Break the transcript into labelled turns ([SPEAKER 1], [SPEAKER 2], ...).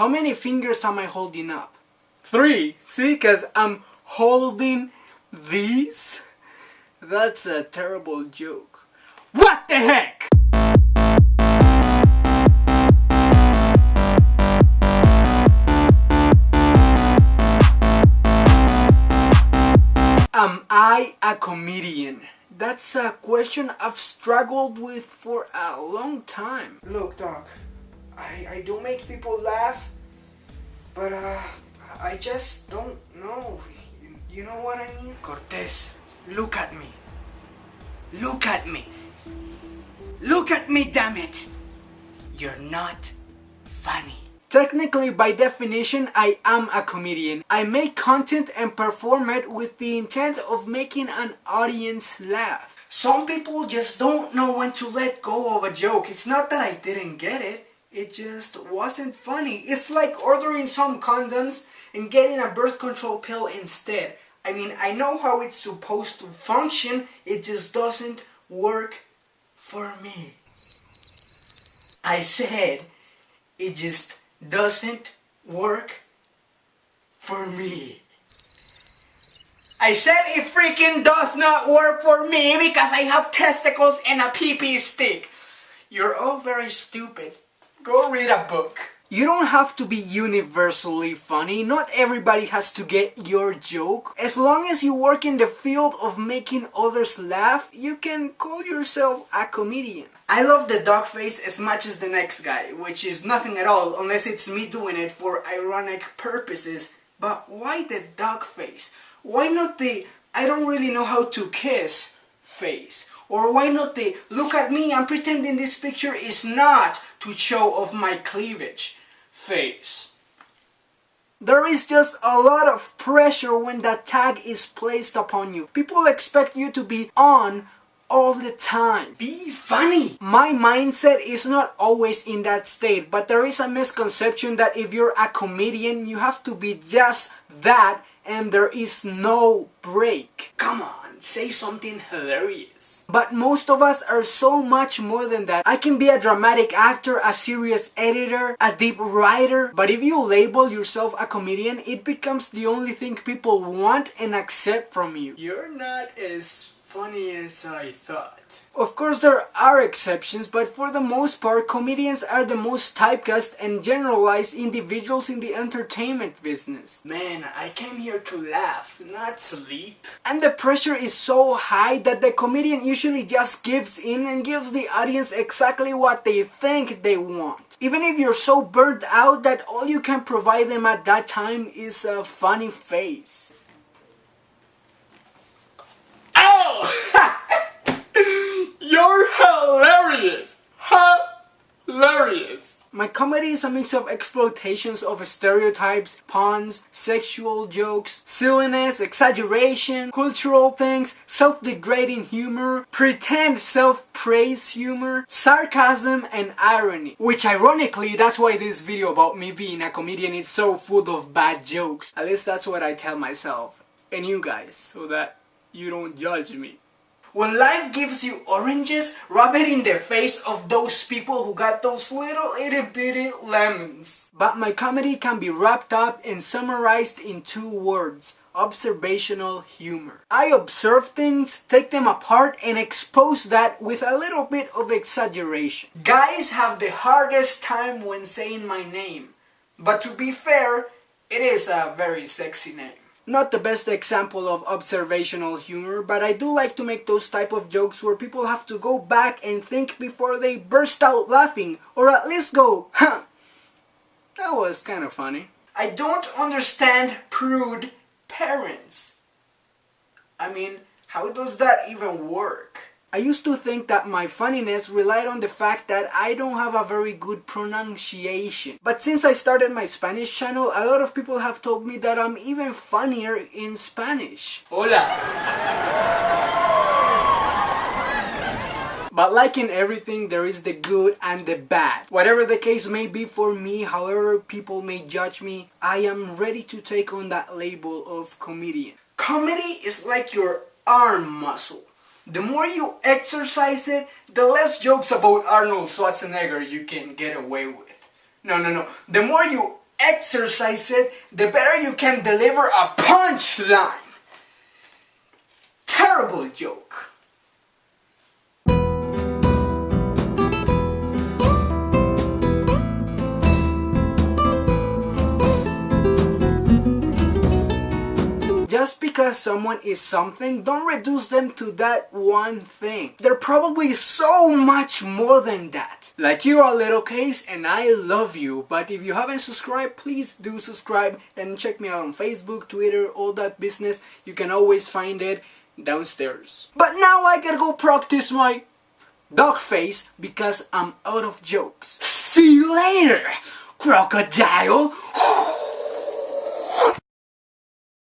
[SPEAKER 1] How many fingers am I holding up? 3. See, cause I'm holding these? That's a terrible joke. What the heck? Am I a comedian? That's a question I've struggled with for a long time. Look, Doc, I do make people laugh, but I just don't know. You know what I mean? Cortez, look at me. Look at me. Look at me, damn it. You're not funny. Technically, by definition, I am a comedian. I make content and perform it with the intent of making an audience laugh. Some people just don't know when to let go of a joke. It's not that I didn't get it. It just wasn't funny. It's like ordering some condoms and getting a birth control pill instead. I mean, I know how it's supposed to function. It just doesn't work for me. I said, it just doesn't work for me. I said it freaking does not work for me because I have testicles and a pee-pee stick. You're all very stupid. Go read a book. You don't have to be universally funny. Not everybody has to get your joke. As long as you work in the field of making others laugh, you can call yourself a comedian. I love the dog face as much as the next guy, which is nothing at all unless it's me doing it for ironic purposes. But why the dog face? Why not the I don't really know how to kiss face? Or why not the look at me, I'm pretending this picture is not to show off my cleavage face? There is just a lot of pressure when that tag is placed upon you. People expect you to be on all the time. Be funny! My mindset is not always in that state, but there is a misconception that if you're a comedian, you have to be just that and there is no break. Come on, say something hilarious. But most of us are so much more than that. I can be a dramatic actor, a serious editor, a deep writer, but if you label yourself a comedian, it becomes the only thing people want and accept from you. You're not as funny as I thought. Of course there are exceptions, but for the most part, comedians are the most typecast and generalized individuals in the entertainment business. Man, I came here to laugh, not sleep. And the pressure is so high that the comedian usually just gives in and gives the audience exactly what they think they want. Even if you're so burnt out that all you can provide them at that time is a funny face. You're hilarious! Hilarious! My comedy is a mix of exploitations of stereotypes, puns, sexual jokes, silliness, exaggeration, cultural things, self-degrading humor, pretend self-praise humor, sarcasm, and irony. Which ironically, that's why this video about me being a comedian is so full of bad jokes. At least that's what I tell myself. And you guys, so that you don't judge me. When life gives you oranges, rub it in the face of those people who got those little itty bitty lemons. But my comedy can be wrapped up and summarized in 2 words: observational humor. I observe things, take them apart, and expose that with a little bit of exaggeration. Guys have the hardest time when saying my name. But to be fair, it is a very sexy name. Not the best example of observational humor, but I do like to make those type of jokes where people have to go back and think before they burst out laughing, or at least go, huh, that was kind of funny. I don't understand prude parents. I mean, how does that even work? I used to think that my funniness relied on the fact that I don't have a very good pronunciation. But since I started my Spanish channel, a lot of people have told me that I'm even funnier in Spanish. Hola! But like in everything, there is the good and the bad. Whatever the case may be for me, however people may judge me, I am ready to take on that label of comedian. Comedy is like your arm muscle. The more you exercise it, the less jokes about Arnold Schwarzenegger you can get away with. No. The more you exercise it, the better you can deliver a punchline. Terrible joke. Just because someone is something, don't reduce them to that one thing. They're probably so much more than that. Like, you're a little case and I love you, but if you haven't subscribed, please do subscribe and check me out on Facebook, Twitter, all that business. You can always find it downstairs. But now I gotta go practice my dog face because I'm out of jokes. See you later, crocodile!